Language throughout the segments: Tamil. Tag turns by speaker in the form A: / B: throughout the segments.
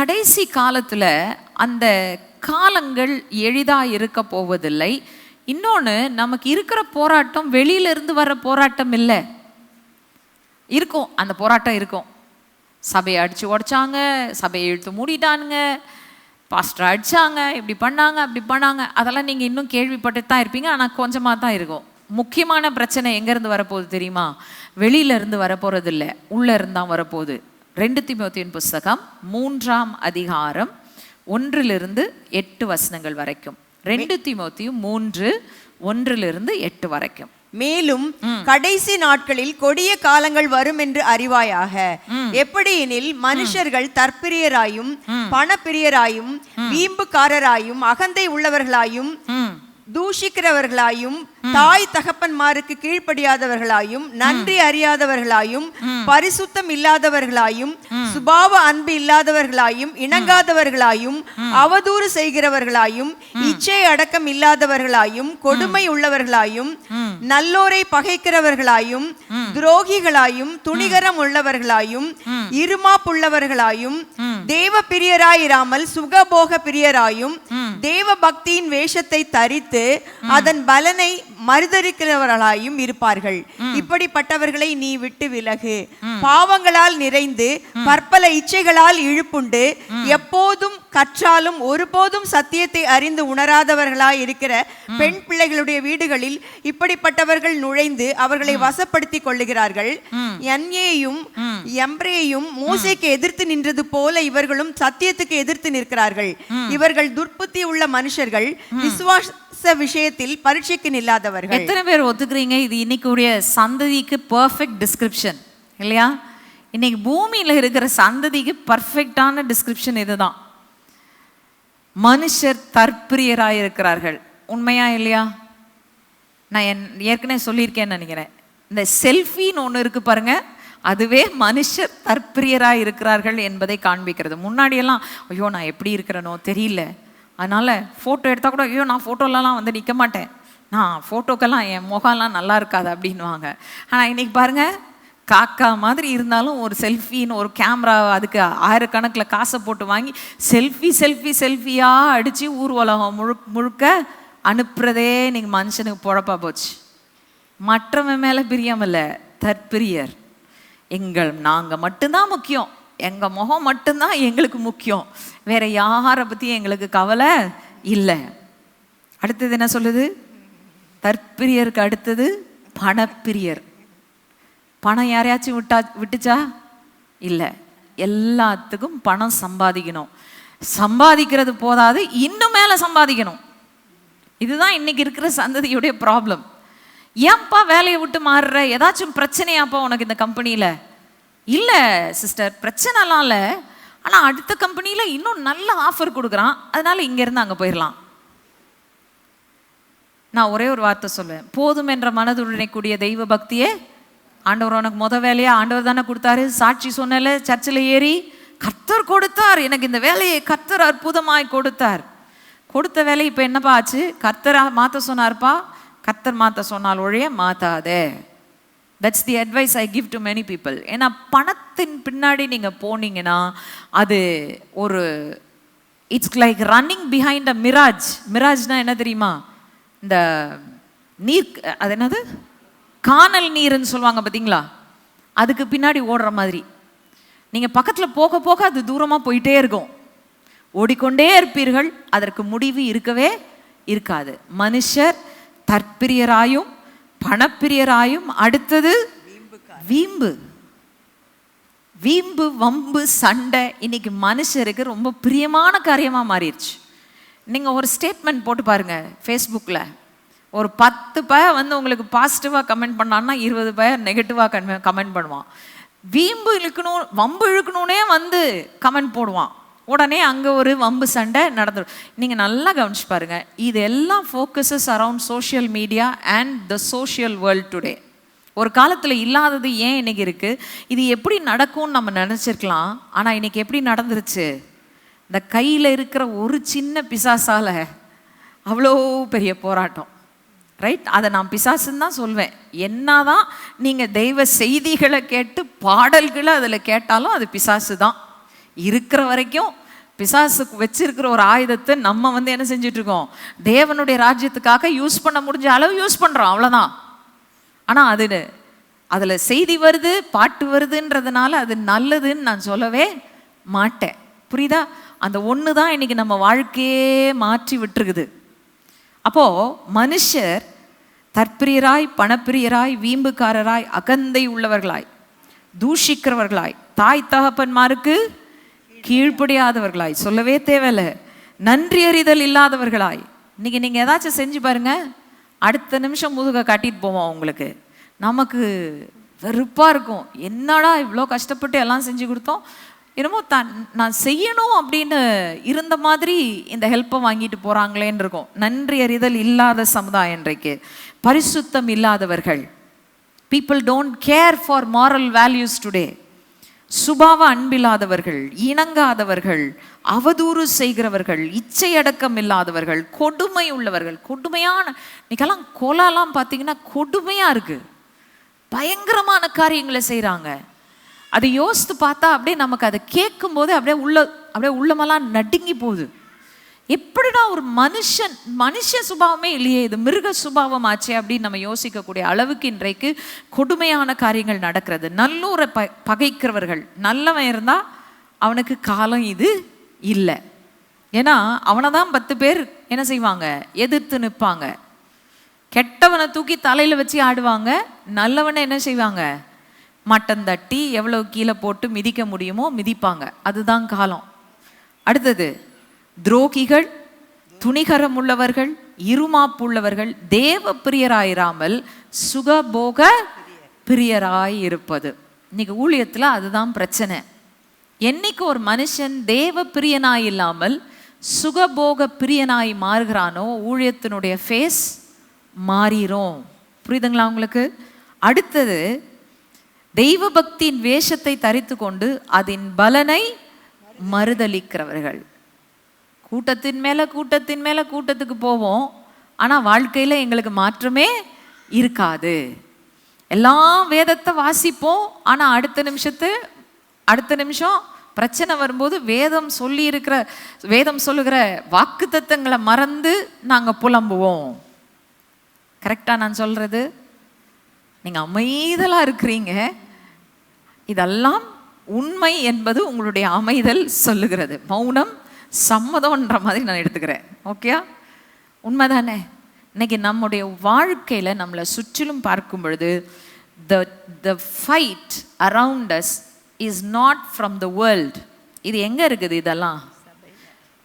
A: கடைசி காலத்தில் அந்த காலங்கள் எளிதாக இருக்க போவதில்லை. இன்னொன்று, நமக்கு இருக்கிற போராட்டம் வெளியிலிருந்து வர போராட்டம் இல்லை. இருக்கும், அந்த போராட்டம் இருக்கும். சபையை அடித்து உடைச்சாங்க, சபையை இழுத்து மூடிட்டானுங்க, பாஸ்டர் அடித்தாங்க, இப்படி பண்ணாங்க அப்படி பண்ணாங்க, அதெல்லாம் நீங்கள் இன்னும் கேள்விப்பட்டு தான் இருப்பீங்க. ஆனால் கொஞ்சமாக தான் இருக்கும். முக்கியமான பிரச்சனை எங்கேருந்து வரப்போகுது தெரியுமா? வெளியிலேருந்து வரப்போகிறது இல்லை, உள்ளே இருந்தால் வரப்போகுது. 2 தீமோத்தேயுவின் புஸ்தகம் 3ஆம் அதிகாரம் 1-8 வசனங்கள் வரைக்கும். 2 தீமோத்தேயு 3:1-8 வரைக்கும்.
B: மேலும் கடைசி நாட்களில் கொடிய காலங்கள் வரும் என்று அறிவாயாக. எப்படியெனில் மனுஷர்கள் தற்பிரியராயும் பணப்பிரியராயும் வீம்புக்காரராயும் அகந்தை உள்ளவர்களாயும் தூஷிக்கிறவர்களாயும் தாய் தகப்பன்மாருக்கு கீழ்ப்படியாதவர்களாயும் நன்றி அறியாதவர்களாயும் பரிசுத்தம் இல்லாதவர்களாயும் சுபாவ அன்பு இல்லாதவர்களாயும் இணங்காதவர்களாயும் அவதூறு செய்கிறவர்களாயும் இச்சை அடக்கம் இல்லாதவர்களாயும் கொடுமை உள்ளவர்களாயும் நல்லோரை பகைக்கிறவர்களாயும் துரோகிகளாயும் துணிகரம் உள்ளவர்களாயும் இருமாப்புள்ளவர்களாயும் தேவ பிரியராயிராமல் சுகபோக பிரியராயும் தேவ பக்தியின் வேஷத்தை தரித்து அதன் பலனை மறுதலிக்கிறவர்களாயும் இருப்பார்கள். இப்படிப்பட்டவர்களை நீ விட்டு விலகு. பாவங்களால் நிறைந்து பற்பல இச்சைகளால் இழுப்புண்டு எப்போதும் கற்றாலும் ஒருபோதும் சத்தியத்தை அறிந்து உணராதவர்களாய் இருக்கிற பெண் பிள்ளைகளுடைய வீடுகளில் இப்படிப்பட்டவர்கள் நுழைந்து அவர்களை வசப்படுத்தி கொள்ளுகிறார்கள். யன்னேயும் யம்ப்ரேயும் மோசேக்கு எதிர்த்து நின்றது போல இவர்களும் சத்தியத்துக்கு எதிர்த்து நிற்கிறார்கள். இவர்கள் துர்ப்புத்தி உள்ள மனுஷர்கள், விசுவாச விஷயத்தில் பரீட்சைக்கு நில்லாதவர்கள்.
A: எத்தனை பேர் ஒத்துக்கிறீங்க இது இன்னைக்குடைய சந்ததிக்கு பெர்ஃபெக்ட் டிஸ்கிரிப்ஷன் இல்லையா? இன்னைக்கு பூமியில் இருக்கிற சந்ததிக்கு பர்ஃபெக்டான டிஸ்கிரிப்ஷன் இதுதான். மனுஷர் தற்பிரியராக இருக்கிறார்கள். உண்மையா இல்லையா? நான் ஏற்கனவே சொல்லியிருக்கேன்னு நினைக்கிறேன். இந்த செல்ஃபின்னு ஒன்று இருக்கு பாருங்க, அதுவே மனுஷர் தற்பிரியராக இருக்கிறார்கள் என்பதை காண்பிக்கிறது. முன்னாடியெல்லாம் ஐயோ நான் எப்படி இருக்கிறேனோ தெரியல, அதனால் ஃபோட்டோ எடுத்தால் கூட ஐயோ நான் ஃபோட்டோலலாம் வந்து நிற்க மாட்டேன், நான் ஃபோட்டோக்கெல்லாம் என் முகம்லாம் நல்லா இருக்காது அப்படின்வாங்க. ஆனால் இன்றைக்கி பாருங்கள், காக்கா மாதிரி இருந்தாலும் ஒரு செல்ஃபின்னு ஒரு கேமரா, அதுக்கு ஆயிரக்கணக்கில் காசை போட்டு வாங்கி செல்ஃபியாக அடித்து ஊர் உலகம் முழுக்க அனுப்புறதே நீங்கள் மனுஷனுக்கு பொழப்பா போச்சு. மற்றவன் மேலே பிரியம் இல்லை, தற்பிரியர். நாங்கள் மட்டும்தான் முக்கியம், எங்கள் முகம் மட்டும்தான் எங்களுக்கு முக்கியம், வேற யாரை பற்றி எங்களுக்கு கவலை இல்லை. அடுத்தது என்ன சொல்லுது? தற்பிரியருக்கு அடுத்தது பணப்பிரியர். பணம் யாரையாச்சும் விட்டுச்சா? இல்லை. எல்லாத்துக்கும் பணம் சம்பாதிக்கணும். சம்பாதிக்கிறது போதாது, இன்னும் மேலே சம்பாதிக்கணும். இதுதான் இன்னைக்கு இருக்கிற சந்ததியுடைய ப்ராப்ளம். ஏன்ப்பா வேலையை விட்டு மாறுற? ஏதாச்சும் பிரச்சனையாப்பா உனக்கு இந்த கம்பெனியில்? இல்லை சிஸ்டர், பிரச்சனைலாம் இல்லை, ஆனால் அடுத்த கம்பெனியில் இன்னும் நல்ல ஆஃபர் கொடுக்குறான், அதனால இங்கேருந்து அங்கே போயிடலாம். நான் ஒரே ஒரு வார்த்தை சொல்லுவேன், போதும் என்ற மனதுடனே கூடிய தெய்வ பக்தியே ஆண்டவர் உனக்கு வேலையை ஆண்டவர் தானே கொடுத்தாரு. சாட்சி சொன்னல, சர்ச்சில் ஏறி கர்த்தர் கொடுத்தார், எனக்கு இந்த வேலையை கர்த்தர் அற்புதமாய் கொடுத்தார். கொடுத்த வேலை இப்போ என்னப்பா ஆச்சு? கர்த்தர் மாற்ற சொன்னார்ப்பா, கர்த்தர் மாற்ற சொன்னால் ஒழிய மாற்றாதே. That's the advice I give to many people. ஏன்னா பணத்தின் பின்னாடி நீங்கள் போனீங்கன்னா அது ஒரு it's like running behind a mirage. மிராஜ்னா என்ன தெரியுமா? இந்த நீர், அது என்னது, காணல் நீர்ன்னு சொல்லுவாங்க பார்த்தீங்களா, அதுக்கு பின்னாடி ஓடுற மாதிரி. நீங்கள் பக்கத்தில் போக போக அது தூரமாக போயிட்டே இருக்கும், ஓடிக்கொண்டே இருப்பீர்கள், அதற்கு முடிவு இருக்கவே இருக்காது. மனுஷர் தற்பிரியராயும் பணப்பிரியராயும், அடுத்தது வீம்பு வம்பு சண்டை இன்னைக்கு மனுஷருக்கு ரொம்ப பிரியமான காரியமாக மாறிடுச்சு. நீங்கள் ஒரு ஸ்டேட்மெண்ட் போட்டு பாருங்க ஃபேஸ்புக்கில், ஒரு 10 பேர் வந்து உங்களுக்கு பாசிட்டிவாக கமெண்ட் பண்ணான்னா 20 பேர் நெகட்டிவாக கமெண்ட் பண்ணுவான். வீம்பு இழுக்கணும் வம்பு இழுக்கணுன்னே வந்து கமெண்ட் போடுவான், உடனே அங்கே ஒரு வம்பு சண்டை நடந்துடும். நீங்கள் நல்லா கவனிச்சு பாருங்கள், இது எல்லாம் focuses around social media and the social world today. ஒரு காலத்தில் இல்லாதது ஏன் இன்னைக்கு இருக்குது? இது எப்படி நடக்கும்னு நம்ம நினச்சிருக்கலாம், ஆனால் இன்னைக்கு எப்படி நடந்துருச்சு? இந்த கையில் இருக்கிற ஒரு சின்ன பிசாசால அவ்வளோ பெரிய போராட்டம், ரைட்? அதை நான் பிசாசுன்னு தான் சொல்வேன். என்னதான் நீங்கள் தெய்வ செய்திகளை கேட்டு பாடல்களை அதில் கேட்டாலும் அது பிசாசு தான். இருக்கிற வரைக்கும் பிசாசுக்கு வச்சிருக்கிற ஒரு ஆயுதத்தை நம்ம என்ன செஞ்சுட்டு இருக்கோம், தேவனுடைய ராஜ்யத்துக்காக யூஸ் பண்ண முடிஞ்ச அளவு யூஸ் பண்றோம், அவ்வளவுதான். ஆனா அதுல செய்தி வருது, பாட்டு வருதுன்றதுனால அது நல்லதுன்னு நான் சொல்லவே மாட்டேன். புரியுதா? அந்த ஒன்று தான் இன்னைக்கு நம்ம வாழ்க்கையே மாற்றி விட்டுருக்குது. அப்போ மனுஷர் தற்பிரியராய், பணப்பிரியராய், வீம்புக்காரராய், அகந்தை உள்ளவர்களாய், தூஷிக்கிறவர்களாய், தாய் தகப்பன்மாருக்கு கீழ்ப்படியாதவர்களாய், சொல்லவே தேவையில்லை, நன்றி அறிதல் இல்லாதவர்களாய். இன்னைக்கு நீங்க ஏதாச்சும் செஞ்சு பாருங்க, அடுத்த நிமிஷம் முதுக காட்டிட்டு போவோம். உங்களுக்கு நமக்கு வெறுப்பா இருக்கும், என்னடா இவ்வளோ கஷ்டப்பட்டு எல்லாம் செஞ்சு கொடுத்தோம், என்னமோ நான் செய்யணும் அப்படின்னு இருந்த மாதிரி இந்த ஹெல்ப்பை வாங்கிட்டு போறாங்களேன்னு இருக்கும். நன்றி அறிதல் இல்லாத சமுதாயம் இன்றைக்கு, பரிசுத்தம் இல்லாதவர்கள். People don't care for moral values today. சுபாவ அன்பில்லாதவர்கள், இணங்காதவர்கள், அவதூறு செய்கிறவர்கள், இச்சையடக்கம் இல்லாதவர்கள், கொடுமை உள்ளவர்கள். கொடுமையான இன்னைக்கெல்லாம் கொலைலாம் பார்த்தீங்கன்னா கொடுமையா இருக்கு, பயங்கரமான காரியங்களை செய்கிறாங்க. அதை யோசித்து பார்த்தா அப்படியே நமக்கு அதை கேட்கும் போது அப்படியே உள்ளமெல்லாம் நடுங்கி போகுது. எப்படின்னா ஒரு மனுஷ சுபாவமே இல்லையே, இது மிருக சுபாவம் ஆச்சே அப்படின்னு நம்ம யோசிக்கக்கூடிய அளவுக்கு இன்றைக்கு கொடுமையான காரியங்கள் நடக்கிறது. நல்லூரை பகைக்கிறவர்கள். நல்லவன் இருந்தா அவனுக்கு காலம் இது இல்லை. ஏன்னா அவனை தான் 10 பேர் என்ன செய்வாங்க, எதிர்த்து நிற்பாங்க. கெட்டவனை தூக்கி தலையில வச்சு ஆடுவாங்க, நல்லவனை என்ன செய்வாங்க, மட்டம் தட்டி எவ்வளவு கீழே போட்டு மிதிக்க முடியுமோ மிதிப்பாங்க. அதுதான் காலம். அடுத்தது துரோகிகள், துணிகரம் உள்ளவர்கள், இருமாப்புள்ளவர்கள், தேவ பிரியராயிராமல் சுகபோக பிரியராய் இருப்பது. இன்னைக்கு ஊழியத்துல அதுதான் பிரச்சனை. என்னைக்கு ஒரு மனுஷன் தேவ பிரியனாய் இல்லாமல் சுகபோக பிரியனாய் மாறுகிறானோ ஊழியத்தினுடைய ஃபேஸ் மாறிரும். புரியுதுங்களா உங்களுக்கு? அடுத்தது தெய்வ பக்தியின் வேஷத்தை தரித்து கொண்டு அதன் பலனை மறுதலிக்கிறவர்கள். கூட்டத்தின் மேல கூட்டத்துக்கு போவோம், ஆனா வாழ்க்கையில எங்களுக்கு மாற்றமே இருக்காது. எல்லாம் வேதத்தை வாசிப்போம், ஆனா அடுத்த நிமிஷம் பிரச்சனை வரும்போது வேதம் சொல்லுகிற வாக்குத்தத்தங்களை மறந்து நாங்க புலம்புவோம். கரெக்டா நான் சொல்றது? நீங்க அமைதலா இருக்கிறீங்க, இதெல்லாம் உண்மை என்பது உங்களுடைய அமைதல் சொல்லுகிறது. மௌனம் சம்மதம்ன்ற மாதிரி நான் எடுத்துக்கிறேன். ஓகே, உண்மைதானே? இன்னைக்கு நம்முடைய வாழ்க்கையில நம்மளை சுற்றிலும் பார்க்கும் பொழுது the fight around us is not from the world. இது எங்க இருக்குது? இதெல்லாம்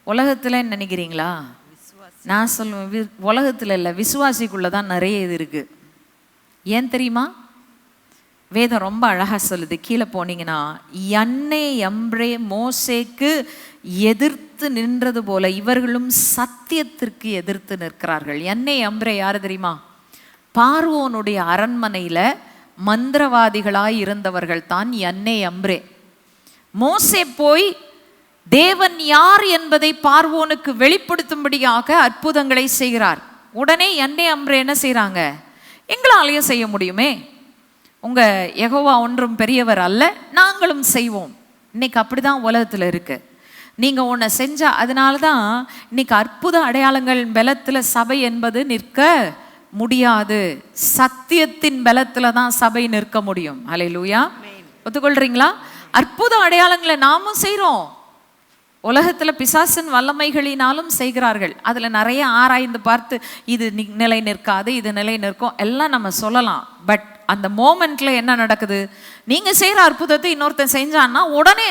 A: உலகத்துல நினைக்கிறீங்களா? நான் சொல்லுவேன், உலகத்துல இல்லை, விசுவாசிக்குள்ளதான் நிறைய இது இருக்கு. ஏன் தெரியுமா? வேதம் ரொம்ப அழகா சொல்லுது. கீழே போனீங்கன்னா, யன்னே யம்ப்ரே மோசேக்கு எதிர்த்து நின்றது போல இவர்களும் சத்தியத்திற்கு எதிர்த்து நிற்கிறார்கள். யன்னே யம்ப்ரே யாரு தெரியுமா? பார்வோனுடைய அரண்மனையில மந்திரவாதிகளாய் இருந்தவர்கள் தான் யன்னே யம்ப்ரே. மோசே போய் தேவன் யார் என்பதை பார்வோனுக்கு வெளிப்படுத்தும்படியாக அற்புதங்களை செய்கிறார். உடனே யன்னே யம்ப்ரே என்ன செய்றாங்க? எங்களாலையும் செய்ய முடியுமே, உங்க யெகோவா ஒன்றும் பெரியவர் அல்ல, நாங்களும் செய்வோம். இன்னைக்கு அப்படிதான் உலகத்துல இருக்கு. நீங்க ஒன்ன செஞ்சா, அதனாலதான் இன்னைக்கு அற்புத அடையாளங்கள் பலத்துல சபை என்பது நிற்க முடியாது. சத்தியத்தின் பலத்துல தான் சபை நிற்க முடியும். ஹல்லேலூயா, ஒத்துக்கொள்றீங்களா? அற்புத அடையாளங்களை நாமும் செய்றோம். உலகத்துல பிசாசின் வல்லமைகளினாலும் செய்கிறார்கள். அதுல நிறைய ஆராய்ந்து பார்த்து இது நிலை நிற்காது, இது நிலை நிற்கும் எல்லாம் நம்ம சொல்லலாம். பட் அந்த மோமெண்ட்ல என்ன நடக்குது? நீங்க செய்யற அற்புதத்தை இன்னொருத்தன் செஞ்சான்னா உடனே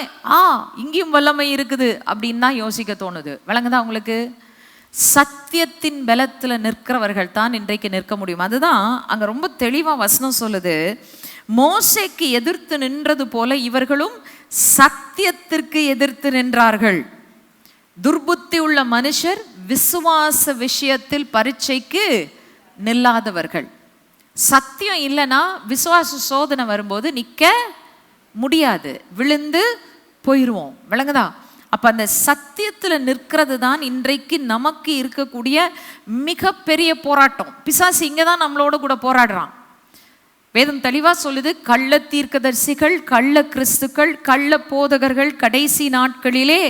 A: இங்கேயும் வல்லமை இருக்குது அப்படின்னு தான் யோசிக்க தோணுது. விளங்குதா உங்களுக்கு? சத்தியத்தின் பலத்துல நிற்கிறவர்கள் தான் இன்றைக்கு நிற்க முடியும். அதுதான் அங்க ரொம்ப தெளிவா வசனம் சொல்லுது. மோசேக்கு எதிர்த்து நின்றது போல இவர்களும் சத்தியத்திற்கு எதிர்த்து நின்றார்கள். துர்புத்தி உள்ள மனுஷர் விசுவாச விஷயத்தில் பரீட்சைக்கு நில்லாதவர்கள். சத்தியம் இல்லைன்னா விசுவாச சோதனை வரும்போது நிக்க முடியாது, விழுந்து போயிடுவோம். விளங்குதா? அப்ப அந்த சத்தியத்துல நிற்கிறது தான் இன்றைக்கு நமக்கு இருக்கக்கூடிய மிகப்பெரிய போராட்டம். பிசாசு இங்கதான் நம்மளோட கூட போராடுறான். வேதம் தெளிவா சொல்லுது, கள்ள தீர்க்கதரிசிகள், கள்ள கிறிஸ்துக்கள், கள்ள போதகர்கள் கடைசி நாட்களிலே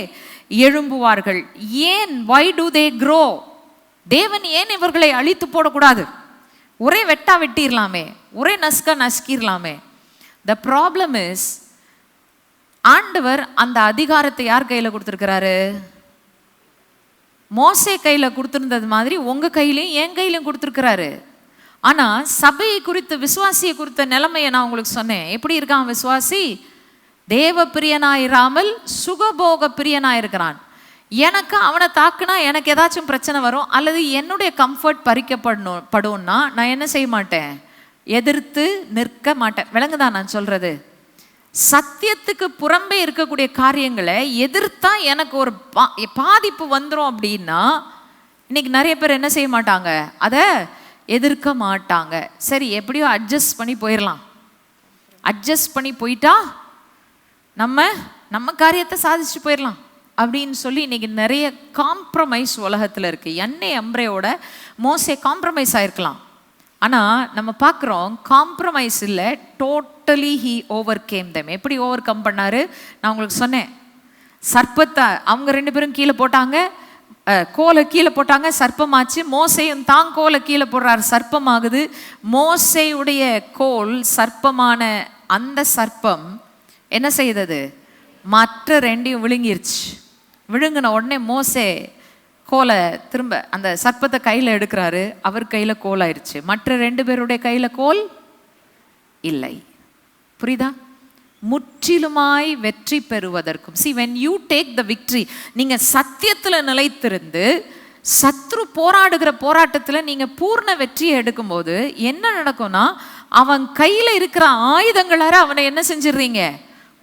A: எழும்புவார்கள். ஏன்? why do they grow? தேவன் ஏன் இவர்களை அழித்து போடக்கூடாது? ஒரே வெட்டா வெட்டிடலாமே, ஒரே நசுக்க நசுக்கிடலாமே. த ப்ராப்ளம் இஸ், ஆண்டவர் அந்த அதிகாரத்தை யார் கையில் கொடுத்துருக்கிறாரு? மோசே கையில் கொடுத்துருந்தது மாதிரி உங்க கையிலையும் என் கையிலையும் கொடுத்துருக்கிறாரு. ஆனா சபையை குறித்த, விசுவாசியை குறித்த நிலைமையை நான் உங்களுக்கு சொன்னேன். எப்படி இருக்கான் விசுவாசி? தேவ பிரியனாயிராமல் சுகபோக பிரியனாயிருக்கிறான். எனக்கு அவனை தாக்குனா எனக்கு ஏதாச்சும் பிரச்சனை வரும், அல்லது என்னுடைய கம்ஃபர்ட் படும்னா நான் என்ன செய்ய மாட்டேன்? எதிர்த்து நிற்க மாட்டேன். விளங்குதான் நான் சொல்றது? சத்தியத்துக்கு புறம்பே இருக்கக்கூடிய காரியங்களை எதிர்த்தா எனக்கு ஒரு பாதிப்பு வந்துடும் அப்படின்னா, இன்னைக்கு நிறைய பேர் என்ன செய்ய மாட்டாங்க? அதை எதிர்க்க மாட்டாங்க. சரி, எப்படியோ அட்ஜஸ்ட் பண்ணி போயிடலாம். அட்ஜஸ்ட் பண்ணி போயிட்டா நம்ம காரியத்தை சாதிச்சு போயிடலாம் அப்படின்னு சொல்லி இன்னைக்கு நிறைய காம்ப்ரமைஸ் உலகத்தில் இருக்கு. எண்ணெய் அம்ப்ரேயோட மோசே காம்ப்ரமைஸ் ஆயிருக்கலாம். ஆனால் நம்ம பார்க்குறோம் காம்ப்ரமைஸ் இல்லை, totally he over game them. எப்படி ஓவர் கம் பண்ணாரு? நான் உங்களுக்கு சொன்னேன். சர்ப்பத்தை அவங்க 2 பேரும் கீழே போட்டாங்க, கோலை கீழே போட்டாங்க, சர்ப்பமாச்சு. மோசையும் தான் கோலை கீழே போடுறாரு, சர்ப்பமாகுது. மோசையுடைய கோல் சர்ப்பமான அந்த சர்ப்பம் என்ன செய்தது? மற்ற 2ஐயும் விழுங்கிருச்சு. விழுங்கின உடனே மோசே கோலை திரும்ப அந்த சர்ப்பத்தை கையில் எடுக்கிறாரு. அவர் கையில் கோல் ஆயிடுச்சு, மற்ற 2 பேருடைய கையில் கோல் இல்லை. புரியுதா? முற்றிலுமாய் வெற்றி பெறுவதற்கும், see when you take the victory, நீங்க சத்தியத்துல நிலைத்திருந்து சத்ரு போராடுகிற போராட்டத்துல நீங்க பூர்ண வெற்றியை எடுக்கும்போது என்ன நடக்கும்னா, அவன் கையில இருக்கிற ஆயுதங்களார அவனை என்ன செஞ்சிடுறீங்க?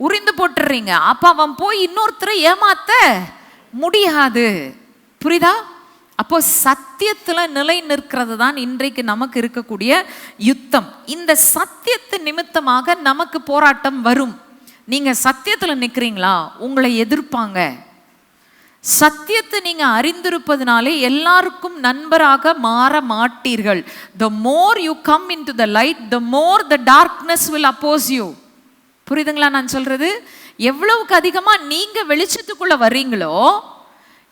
A: உரிந்து போட்டுறீங்க. அப்ப அவன் போய் இன்னொருத்தரை ஏமாத்த முடியாது. புரியுதா? அப்போ சத்தியத்துல நிலை நிற்கிறது தான் இன்றைக்கு நமக்கு இருக்கக்கூடிய யுத்தம். இந்த சத்தியத்து நிமித்தமாக நமக்கு போராட்டம் வரும். நீங்க சத்தியத்துல நிக்கிறீங்களா? உங்களை எதிர்ப்பாங்க. சத்தியத்தை நீங்க அறிந்திருப்பதனாலே எல்லாருக்கும் நண்பராக மாற மாட்டீர்கள். The more you come into the light, the more the darkness will oppose you. புரியுதுங்களா நான் சொல்றது? எவ்வளவுக்கு அதிகமா நீங்க வெளிச்சத்துக்குள்ள வர்றீங்களோ,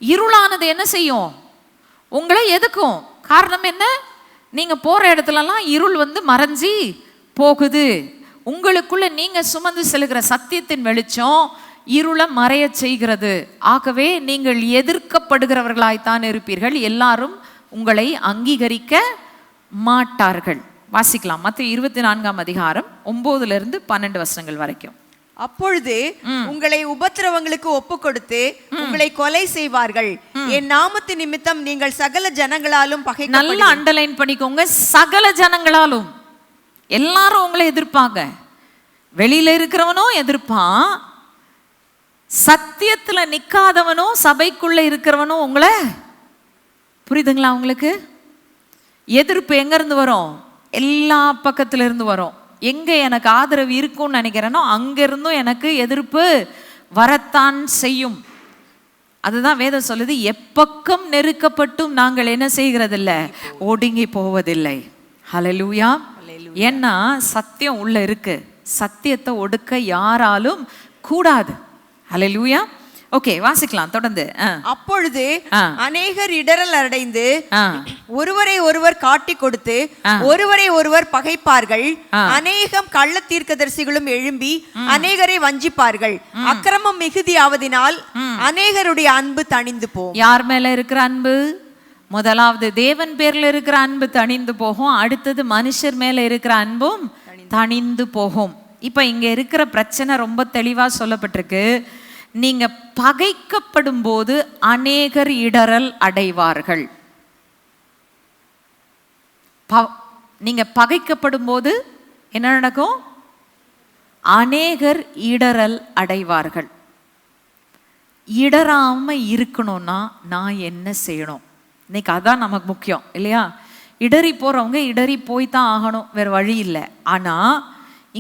A: இருளானது என்ன செய்யும்? உங்களை எதுக்கும். காரணம் என்ன? நீங்க போற இடத்துலலாம் இருள் மறைஞ்சி போகுது. உங்களுக்குள்ள நீங்க சுமந்து செல்கிற சத்தியத்தின் வெளிச்சம் இருளை மறைய செய்கிறது. ஆகவே நீங்கள் எதிர்க்கப்படுகிறவர்களாய்த்தான் இருப்பீர்கள். எல்லாரும் உங்களை அங்கீகரிக்க மாட்டார்கள். வாசிக்கலாம் மத்தேயு 24ஆம் அதிகாரம் 9-12 வரைக்கும்.
B: அப்பொழுது உங்களை உபத்திரவங்களுக்கு ஒப்பு கொடுத்து உங்களை கொலை செய்வார்கள். என் நாமத்து நிமித்தம் நீங்கள் சகல ஜனங்களாலும்
A: நல்லா அண்டர்லைன் பண்ணிக்கோங்க. சகல ஜனங்களாலும். எல்லாரும் உங்களை எதிர்ப்பாங்க. வெளியில இருக்கிறவனும் எதிர்ப்பான், சத்தியத்துல நிக்காதவனும் சபைக்குள்ள இருக்கிறவனும் உங்களை, புரியுதுங்களா உங்களுக்கு? எதிர்ப்பு எங்க இருந்து வரும்? எல்லா பக்கத்துல இருந்து வரும். எங்க எனக்கு ஆதரவு இருக்கும்னு நினைக்கிறேனோ அங்கிருந்தும் எனக்கு எதிர்ப்பு வரத்தான் செய்யும். அதுதான் வேதம் சொல்லுது, எப்பக்கம் நெருக்கப்பட்டும் நாங்கள் என்ன செய்கிறதில்லை, ஒடுங்கி போவதில்லை. ஹல்லேலூயா. ஏன்னா சத்தியம் உள்ள இருக்கு. சத்தியத்தை ஒடுக்க யாராலும் கூடாது. ஹல்லேலூயா. ஓகே, வாசிக்கலாம் தொடர்ந்து.
B: அப்பொழுது அநேகர் இடரல் அடைந்து ஒருவரை ஒருவர் காட்டி கொடுத்து ஒருவரை ஒருவர் பகைப்பார்கள். அநேகம் கள்ள தீர்க்கதரிசிகளும் எழும்பி அநேகரை வஞ்சிப்பார்கள். அக்கிரமம் மிகுதியாவதினால் அநேகருடைய அன்பு தணிந்து போகும்.
A: யார் மேல இருக்கிற அன்பு? முதலாவது தேவன் பேர்ல இருக்கிற அன்பு தணிந்து போகும். அடுத்தது மனுஷர் மேல இருக்கிற அன்பும் தணிந்து போகும். இப்ப இங்க இருக்கிற பிரச்சனை ரொம்ப தெளிவா சொல்லப்பட்டிருக்கு. நீங்க பகைக்கப்படும் போது அநேகர் இடரல் அடைவார்கள். நீங்க பகைக்கப்படும் போது என்ன நடக்கும்? அநேகர் இடரல் அடைவார்கள். இடராம இருக்கணும்னா நான் என்ன செய்யணும்? இன்னைக்கு அதான் நமக்கு முக்கியம் இல்லையா? இடறி போறவங்க இடறி போய்தான் ஆகணும், வேற வழி இல்லை. ஆனா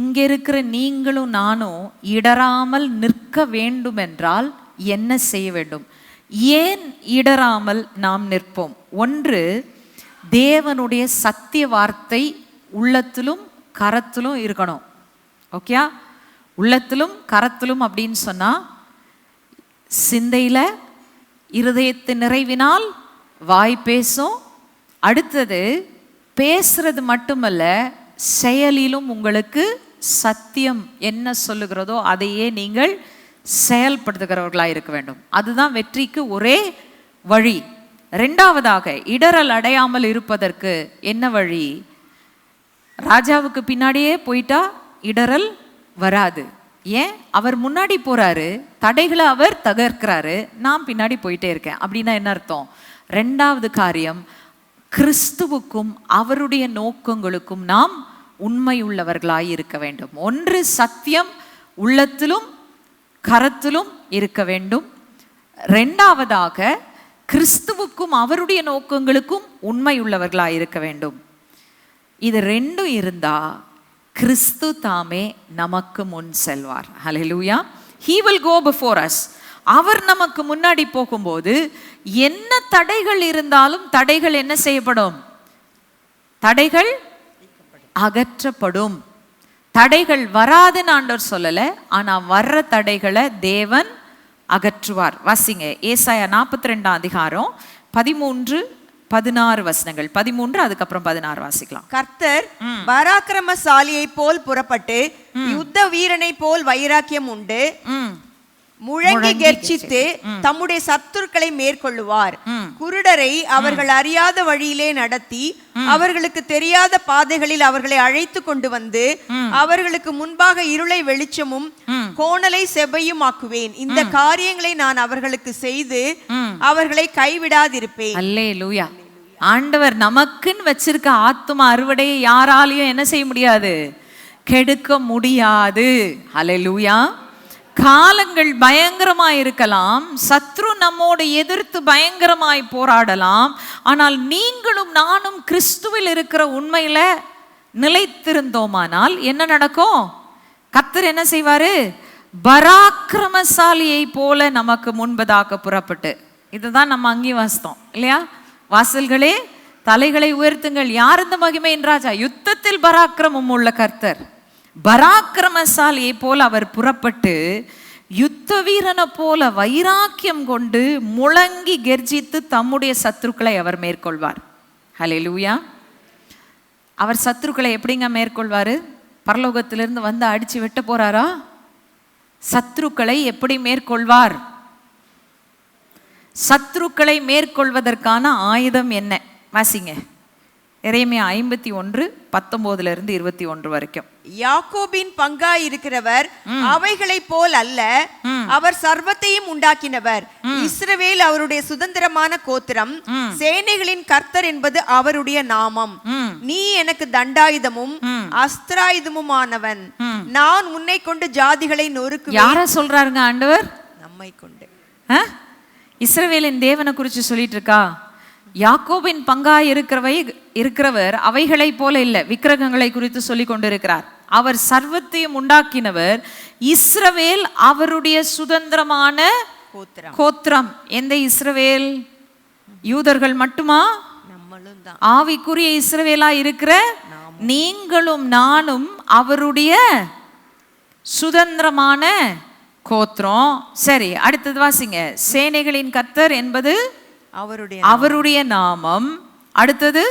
A: இங்க இருக்கிற நீங்களும் நானும் இடராமல் நிற்க வேண்டும் என்றால் என்ன செய்ய வேண்டும்? ஏன் இடராமல் நாம் நிற்போம்? ஒன்று, தேவனுடைய சத்திய வார்த்தை உள்ளத்திலும் கரத்திலும் இருக்கணும். ஓகே, உள்ளத்திலும் கரத்திலும் அப்படின்னு சொன்னா சிந்தையில, இருதயத்தின் நிறைவினால் வாய் பேசும். அடுத்தது பேசுறது மட்டுமல்ல, செயலிலும் உங்களுக்கு சத்தியம் என்ன சொல்லுகிறதோ அதையே நீங்கள் செயல்படுத்துகிறவர்களாக இருக்க வேண்டும். அதுதான் வெற்றிக்கு ஒரே வழி. ரெண்டாவதாக, இடரல் அடையாமல் இருப்பதற்கு என்ன வழி? ராஜாவுக்கு பின்னாடியே போயிட்டா இடரல் வராது. ஏன்? அவர் முன்னாடி போறாரு, தடைகளை அவர் தகர்க்கிறாரு, நான் பின்னாடி போயிட்டே இருக்கேன். அப்படின்னா என்ன அர்த்தம்? ரெண்டாவது காரியம், கிறிஸ்துவுக்கும் அவருடைய நோக்கங்களுக்கும் நாம் உண்மை உள்ளவர்களாய் இருக்க வேண்டும். ஒன்று, சத்தியம் உள்ளத்திலும் கரத்திலும் இருக்க வேண்டும். ரெண்டாவதாக, கிறிஸ்துவுக்கும் அவருடைய நோக்கங்களுக்கும் உண்மை உள்ளவர்களாய் இருக்க வேண்டும். இது ரெண்டும் இருந்தா கிறிஸ்து தாமே நமக்கு முன் செல்வார். ஹல்லேலூயா. He will go before us. அவர் நமக்கு முன்னாடி போகும்போது என்ன தடைகள் இருந்தாலும் தடைகள் என்ன செய்யப்படும்? தடைகள் அகற்றப்படும். தடைகள் வராதுன்னு ஆண்டவர் சொல்லல, ஆனா வர்ற தடைகளை தேவன் அகற்றுவார். வாசிங்க ஏசாயா 42 அதிகாரம் 13-16 வசனங்கள். 13, அதுக்கப்புறம் 16 வாசிக்கலாம்.
B: கர்த்தர் பராக்கிரமசாலியை போல் புறப்பட்டு யுத்த வீரனை போல் வைராக்கியம் உண்டு முழங்கி கெர்ச்சித்து தம்முடைய சத்துருக்களை மேற்கொள்ளுவார். குருடரை அவர்கள் அறியாத வழியிலே நடத்தி அவர்களுக்கு தெரியாத பாதைகளில் அவர்களை அழைத்து கொண்டு வந்து அவர்களுக்கு முன்பாக இருளை வெளிச்சமும் கோணலை செவ்வையும் ஆக்குவேன். இந்த காரியங்களை நான் அவர்களுக்கு செய்து அவர்களை கைவிடாதிருப்பேன். அல்லேலூயா.
A: ஆண்டவர் நமக்குன்னு வச்சிருக்க ஆத்தும அறுவடையை யாராலையும் என்ன செய்ய முடியாது? கெடுக்க முடியாது. அல்லேலூயா. காலங்கள் பயங்கரமாய் இருக்கலாம், சத்ரு நம்மோடு எதிர்த்து பயங்கரமாய் போராடலாம். ஆனால் நீங்களும் நானும் கிறிஸ்துவில் இருக்கிற உண்மையில நிலைத்திருந்தோமானால் என்ன நடக்கும்? கர்த்தர் என்ன செய்வாரு? பராக்கிரமசாலியை போல நமக்கு முன்பதாக புறப்பட்டு, இதுதான் நம்ம அங்கேயும் வாசித்தோம் இல்லையா? வாசல்களே தலைகளை உயர்த்துங்கள், யார் இந்த மகிமையின் ராஜா? யுத்தத்தில் பராக்கிரமம் உள்ள கர்த்தர். பராக்கிரமசாலியை போல அவர் புறப்பட்டு யுத்த வீரனை போல வைராக்கியம் கொண்டு முழங்கி கெர்ஜித்து தம்முடைய சத்துருக்களை அவர் மேற்கொள்வார். ஹல்லேலூயா. அவர் சத்துருக்களை எப்படிங்க மேற்கொள்வாரு? பரலோகத்திலிருந்து வந்து அடிச்சு வெட்ட போறாரா? சத்துருக்களை எப்படி மேற்கொள்வார்? சத்துருக்களை மேற்கொள்வதற்கான ஆயுதம் என்ன? வாசிங்க எரேமியா 51:19-21 வரைக்கும்.
B: யாக்கோபின் பங்காய் இருக்கிறவர் அவைகளை போல் அல்ல, அவர் சர்வத்தையும் உண்டாக்கினவர். இஸ்ரவேல் அவருடைய சுதந்திரமான கோத்திரம், சேனைகளின் கர்த்தர் என்பது அவருடைய நாமம். நீ எனக்கு தண்டாயுதமும் அஸ்திராயுதமுமானவன், நான் உன்னை கொண்டு ஜாதிகளை நொறுக்குவேன்.
A: யார சொல்றாருங்க ஆண்டவர்?
B: நம்மை கொண்டு.
A: இஸ்ரவேலின் தேவனை குறித்து சொல்லிட்டு இருக்கா. யாக்கோபின் பங்காய் இருக்கிறவர் அவைகளை போல இல்லை, விக்கிரகங்களை குறித்து சொல்லி கொண்டிருக்கிறார். அவர் சர்வத்தையும் உண்டாக்கினவர். இஸ்ரவேல் அவருடைய சுதந்திரமான கோத்திரம். எந்த இஸ்ரவேல்? யூதர்கள் மட்டுமா? ஆவிக்குரிய இஸ்ரவேலா இருக்கிற நீங்களும் நானும் அவருடைய சுதந்திரமான கோத்திரம். சரி, அடுத்தது வாசிங்க. சேனைகளின் கர்த்தர் என்பது அவருடைய நாமம். அடுத்தது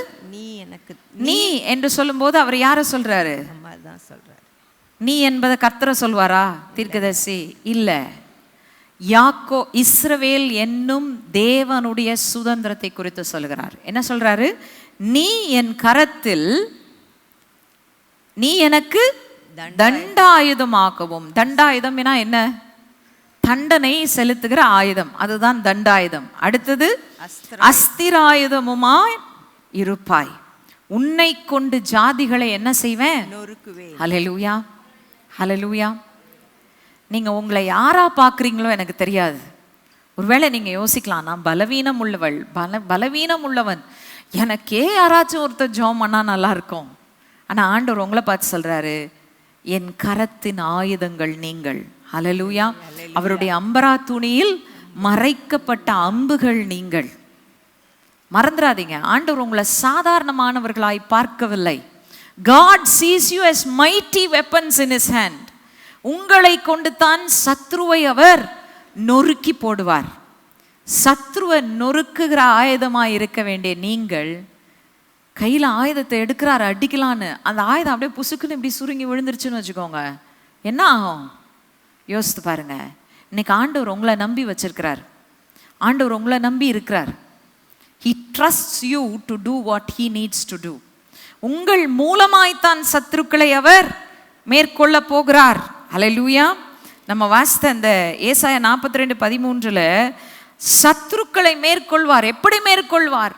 A: நீ என்று சொல்லும்போது அவர் யார சொல்றாரு? நீ என்பதை கர்த்தரை சொல்வாரா? தீர்க்கதரிசி இல்ல. இஸ்ரவேல் என்னும் தேவனுடைய சுதந்திரத்தை குறித்து சொல்கிறார். என்ன சொல்றாரு? நீ என் கரத்தில், நீ எனக்கு தண்டாயுதமாகவும். தண்டாயுதம் என்ன? தண்டனை செலுத்துகிற ஆயுதம், அதுதான் தண்டாயுதம். அடுத்தது அஸ்திராயுதமுமாய் இருப்பாய். உன்னை கொண்டு ஜாதிகளை என்ன செய்வேன்? ஹல்லேலூயா. ஹல்லேலூயா. நீங்க உங்களை யாரா பாக்குறீங்களோ எனக்கு தெரியாது. ஒருவேளை நீங்க யோசிக்கலாம், நான் பலவீனம் உள்ளவள், பலவீனம் உள்ளவன், எனக்கே யாராச்சும் ஒருத்தர் ஜெபம் பண்ணா நல்லா இருக்கும். ஆனா ஆண்டவர் உங்களை பார்த்து சொல்றாரு, என் கரத்தின் ஆயுதங்கள் நீங்கள். ஹல்லேலூயா. அவருடைய அம்பரா துணியில் மறைக்கப்பட்ட அம்புகள் நீங்கள். மறந்துடாதீங்க, ஆண்டவர் உங்களை சாதாரணமானவர்களாய் பார்க்கவில்லை. God sees you as mighty weapons in his hand. உங்களை கொண்டு தான் சத்ருவை அவர் நொறுக்கி போடுவார். சத்ருவை நொறுக்குகிற ஆயுதமாக இருக்க வேண்டிய நீங்கள் கையில் ஆயுதத்தை எடுக்கிறாரு அடிக்கலான்னு, அந்த ஆயுதம் அப்படியே புசுக்குன்னு இப்படி சுருங்கி விழுந்துருச்சுன்னு வச்சுக்கோங்க, என்ன ஆகும்? யோசித்து பாருங்க. இன்னைக்கு ஆண்டவர் உங்களை நம்பி வச்சிருக்கிறார். ஆண்டவர் உங்களை நம்பி இருக்கிறார். He trusts you to do what he needs to do. உங்கள் மூலமாய்த்தான் சத்துருக்களை அவர் மேற்கொள்ள போகிறார். ஹல்லேலூயா. நம்ம வாசித்த அந்த ஏசாயா 42:13 சத்துருக்களை மேற்கொள்வார். எப்படி மேற்கொள்வார்?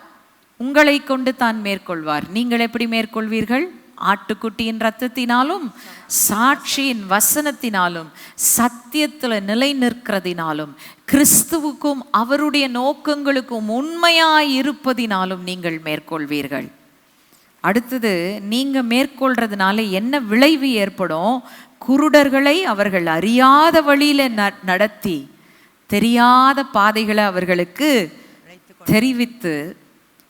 A: உங்களை கொண்டு தான் மேற்கொள்வார். நீங்கள் எப்படி மேற்கொள்வீர்கள்? ஆட்டுக்குட்டியின் இரத்தத்தினாலும் சாட்சியின் வசனத்தினாலும் சத்தியத்தில் நிலை நிற்கிறதினாலும் கிறிஸ்துவுக்கும் அவருடைய நோக்கங்களுக்கும் உண்மையாய் இருப்பதினாலும் நீங்கள் மேற்கொள்வீர்கள். அடுத்தது, நீங்க மேற்கொள்றதுனால என்ன விளைவு ஏற்படும்? குருடர்களை அவர்கள் அறியாத வழியில நடத்தி தெரியாத பாதைகளை அவர்களுக்கு தெரிவித்து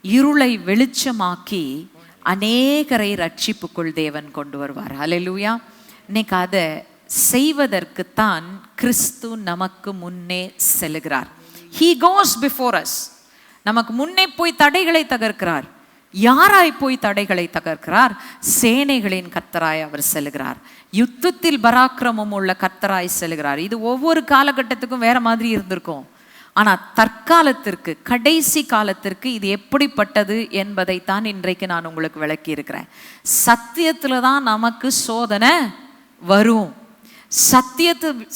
A: இருளை வெளிச்சமாக்கி அநேகரை ரட்சிப்புக்குள் தேவன் கொண்டு வருவார். ஹல்லேலூயா. இன்னைக்கு அதை செய்வதற்குத்தான் கிறிஸ்து நமக்கு முன்னே செல்கிறார். He goes before us. நமக்கு முன்னே போய் தடைகளை தகர்க்கிறார். யாராய் போய் தடைகளை தகர்க்கிறார்? சேனைகளின் கர்த்தராய் அவர் செல்கிறார். யுத்தத்தில் பராக்கிரமம் உள்ள கர்த்தராய் செல்கிறார். இது ஒவ்வொரு காலகட்டத்துக்கும் வேற மாதிரி இருந்திருக்கும். ஆனால் தற்காலத்திற்கு, கடைசி காலத்திற்கு இது எப்படிப்பட்டது என்பதைத்தான் இன்றைக்கு நான் உங்களுக்கு விளக்கி இருக்கிறேன். சத்தியத்தில் தான் நமக்கு சோதனை வரும்.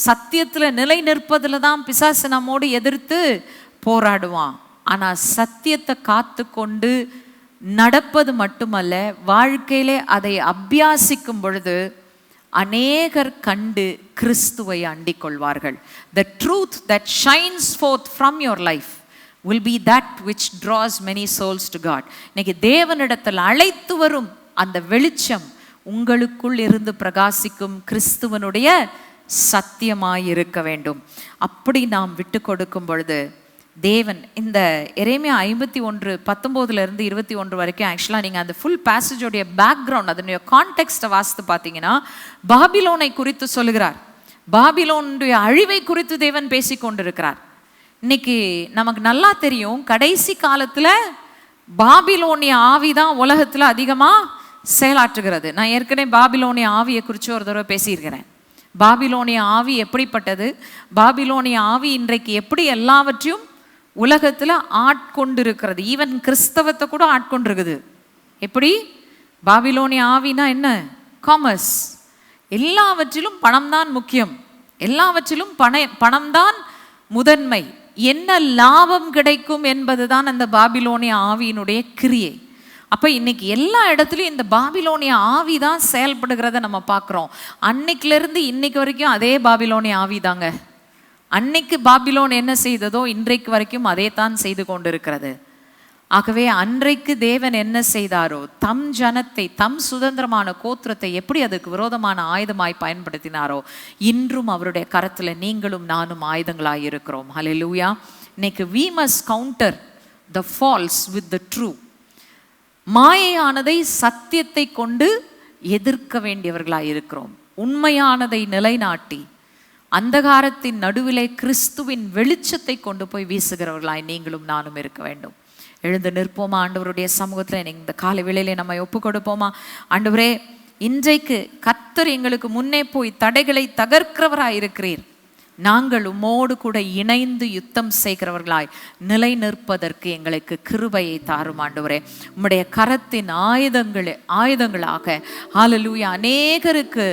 A: சத்தியத்தில் நிலை நிற்பதில் தான் பிசாசு நம்மோடு எதிர்த்து போராடுவான். ஆனால் சத்தியத்தை காத்து கொண்டு நடப்பது மட்டுமல்ல, வாழ்க்கையிலே அதை அபியாசிக்கும் பொழுது அநேகர் கண்டு கிறிஸ்துவை அண்டிக் கொள்வார்கள். The truth that shines forth from your life will be that which draws many souls to God. இன்னைக்கு தேவனிடத்தில் அழைத்து வரும் அந்த வெளிச்சம் உங்களுக்குள் இருந்து பிரகாசிக்கும் கிறிஸ்துவனுடைய சத்தியமாய் இருக்க வேண்டும். அப்படி நாம் விட்டு கொடுக்கும் பொழுது தேவன் இந்த எரேமியா 51:19-21 வரைக்கும், ஆக்சுவலாக நீங்கள் அந்த ஃபுல் பேசேஜோடைய பேக்ரவுண்ட், அதனுடைய கான்டெக்ஸ்ட்டை வாசித்து பார்த்தீங்கன்னா பாபிலோனை குறித்து சொல்லுகிறார். பாபிலோனுடைய அழிவை குறித்து தேவன் பேசி கொண்டிருக்கிறார். இன்னைக்கு நமக்கு நல்லா தெரியும், கடைசி காலத்தில் பாபிலோனிய ஆவி தான் உலகத்தில் அதிகமாக செயலாற்றுகிறது. நான் ஏற்கனவே பாபிலோனிய ஆவியை குறித்து ஒரு தடவை பேசியிருக்கிறேன். பாபிலோனிய ஆவி எப்படிப்பட்டது? பாபிலோனிய ஆவி இன்றைக்கு எப்படி எல்லாவற்றையும் உலகத்தில் ஆட்கொண்டிருக்கிறது. ஈவன் கிறிஸ்தவத்தை கூட ஆட்கொண்டிருக்குது. எப்படி? பாபிலோனிய ஆவினா என்ன? காமர்ஸ். எல்லாவற்றிலும் பணம் தான் முக்கியம், எல்லாவற்றிலும் பணம் தான் முதன்மை. என்ன லாபம் கிடைக்கும் என்பதுதான் அந்த பாபிலோனிய ஆவியினுடைய கிரியை. அப்போ இன்னைக்கு எல்லா இடத்துலையும் இந்த பாபிலோனிய ஆவி தான் செயல்படுகிறத நம்ம பார்க்குறோம். அன்னைக்கிலிருந்து இன்னைக்கு வரைக்கும் அதே பாபிலோனிய ஆவி தாங்க. அன்னைக்கு பாபிலோன் என்ன செய்ததோ இன்றைக்கு வரைக்கும் அதே தான் செய்து கொண்டிருக்கிறது. ஆகவே அன்றைக்கு தேவன் என்ன செய்தாரோ, தம் ஜனத்தை, தம் சுதந்திரமான கோத்திரத்தை எப்படி அதுக்கு விரோதமான ஆயுதமாய் பயன்படுத்தினாரோ, இன்றும் அவருடைய கரத்தில் நீங்களும் நானும் ஆயுதங்களாய் இருக்கிறோம். ஹல்லேலூயா. இன்னைக்கு we must counter the false with the true. மாயையானதை சத்தியத்தை கொண்டு எதிர்க்க வேண்டியவர்களாய் இருக்கிறோம். உண்மையானதை நிலைநாட்டி அந்தகாரத்தின் நடுவிலே கிறிஸ்துவின் வெளிச்சத்தை கொண்டு போய் வீசுகிறவர்களாய் நீங்களும் நானும் இருக்க வேண்டும். எழுந்து நிற்போமா? ஆண்டவருடைய சமூகத்தில் இந்த காலை வேளையிலே நம்ம ஒப்பு கொடுப்போமா? ஆண்டவரே, இன்றைக்கு கர்த்தர் எங்களுக்கு முன்னே போய் தடைகளை தகர்க்கிறவராய் இருக்கிறீர். நாங்கள் உம்மோடு கூட இணைந்து யுத்தம் செய்கிறவர்களாய் நிலை நிற்பதற்கு எங்களுக்கு கிருபையை தாரும் ஆண்டவரே. உம்முடைய கரத்தின் ஆயுதங்களாக ஹல்லேலூயா அநேகருக்கு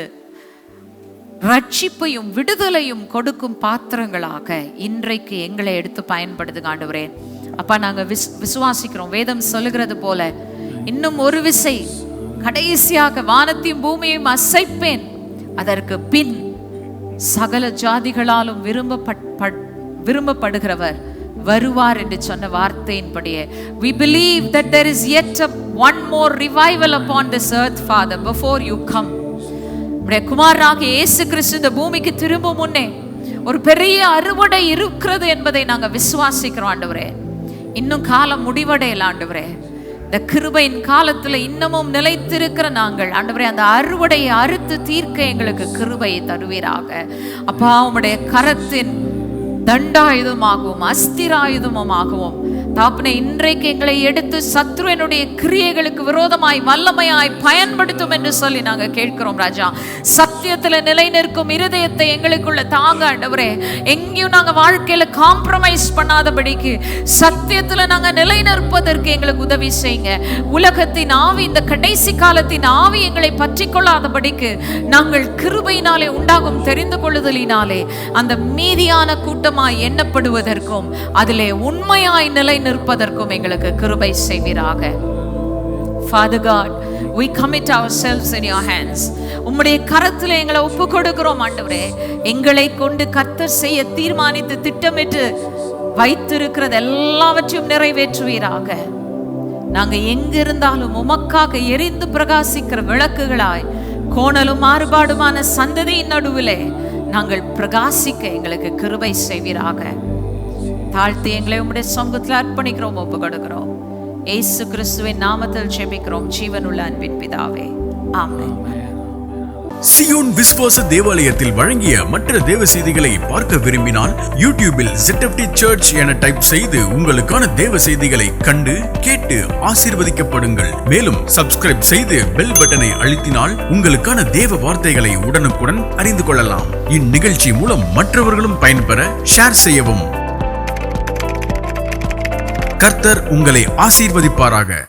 A: ரட்சிப்பையும் விடுதலையும் கொடுக்கும் பாத்திரங்களாக இன்றைக்கு எங்களை எடுத்து பயன்படுத்துங்க ஆண்டவரே. அப்பா, நாங்கள் விசுவாசிக்கிறோம். வேதம் சொல்லுகிறது போல, இன்னும் ஒரு விசை கடைசியாக வானத்தையும் பூமியையும் அசைப்பேன், அதற்கு பின் சகல ஜாதிகளாலும் விரும்பப்படுகிறவர் வருவார் என்று சொன்ன வார்த்தையின்படியே we believe that there is yet one more revival upon this earth, Father, before you come. உம்முடைய குமாரனாகிய இயேசு கிறிஸ்து இந்த பூமிக்கு திரும்பும் முன்னே ஒரு பெரிய அறுவடை இருக்கிறது என்பதை நாங்கள் விசுவாசிக்கிறோம் ஆண்டவரே. இன்னும் காலம் முடிவடையல ஆண்டவரே. இந்த கிருபையின் காலத்துல இன்னமும் நிலைத்திருக்கிற நாங்கள் ஆண்டவரே, அந்த அறுவடையை அறுத்து தீர்க்க எங்களுக்கு கிருபையை தருவீராக. அப்பா, உம்முடைய கரத்தின் தண்டாயுதமாகவும் அஸ்திராயுதமாகவும் தாப்பனே இன்றைக்கு எங்களை எடுத்து சத்ருவனுடைய கிரியைகளுக்கு விரோதமாய் வல்லமையாய் பயன்படுத்தும் என்று சொல்லி நாங்க கேட்கிறோம் ராஜா. சத்தியத்துல நிலை நிற்கும் இருதயத்தை எங்களுக்குள்ள தாங்க ஆண்டவரே. எங்கேயும் நாங்க வாழ்க்கையில காம்ப்ரமைஸ் பண்ணாதபடிக்கு சத்தியத்துல நாங்க நிலை நிற்பதற்கு எங்களுக்கு உதவி செய்யுங்க. உலகத்தின் ஆவி, இந்த கடைசி காலத்தின் ஆவி எங்களை பற்றி கொள்ளாதபடிக்கு நாங்கள் கிருபையினாலே உண்டாகும் தெரிந்து கொள்ளுதலினாலே அந்த மீதியான கூட்டமாய் எண்ணப்படுவதற்கும் அதிலே உண்மையாய் நிலை நிற்பதற்கும் எங்களுக்கு கிருபை செய்வீராக. Father God, we commit ourselves in your hands. உம்முடைய கரத்திலே எங்களை ஒப்பு கொடுக்கிறோம் ஆண்டவரே. எங்களை கொண்டு கர்த்தர் செய்ய தீர்மானித்து திட்டமிட்டு வைத்திருக்கிறது எல்லாவற்றையும் நிறைவேற்றுவீராக. நாங்க எங்க இருந்தாலும் உமக்காக எரிந்து பிரகாசிக்கிற விளக்குகளாய் கோணலும் மாறுபாடுமான சந்ததியின் நடுவிலே நாங்கள் பிரகாசிக்க எங்களுக்கு கிருபை செய்வீராக. தாழ்த்தி எங்களை உம்முடைய சமூகத்தில் அர்ப்பணிக்கிறோம், ஒப்பு கொடுக்கிறோம். இயேசு கிறிஸ்துவின் நாமத்தில் ஜெபிக்கிறோம் ஜீவனுள்ள அன்பின் பிதாவே, ஆமென்.
C: சியோன் விசுவாச தேவாலயத்தில் வழங்கிய மற்ற தேவ செய்திகளை பார்க்க விரும்பினால் யூடியூபில் ZFT சர்ச் என டைப் செய்து உங்களுக்கான தேவ செய்திகளை கண்டு கேட்டு ஆசீர்வதிக்கப்படுங்கள். மேலும் சப்ஸ்கிரைப் செய்து பெல் பட்டனை அழுத்தினால் உங்களுக்கான தேவ வார்த்தைகளை உடனுக்குடன் அறிந்து கொள்ளலாம். இந்நிகழ்ச்சி மூலம் மற்றவர்களும் பயன்பெற ஷேர் செய்யவும். கர்த்தர் உங்களை ஆசீர்வதிப்பாராக.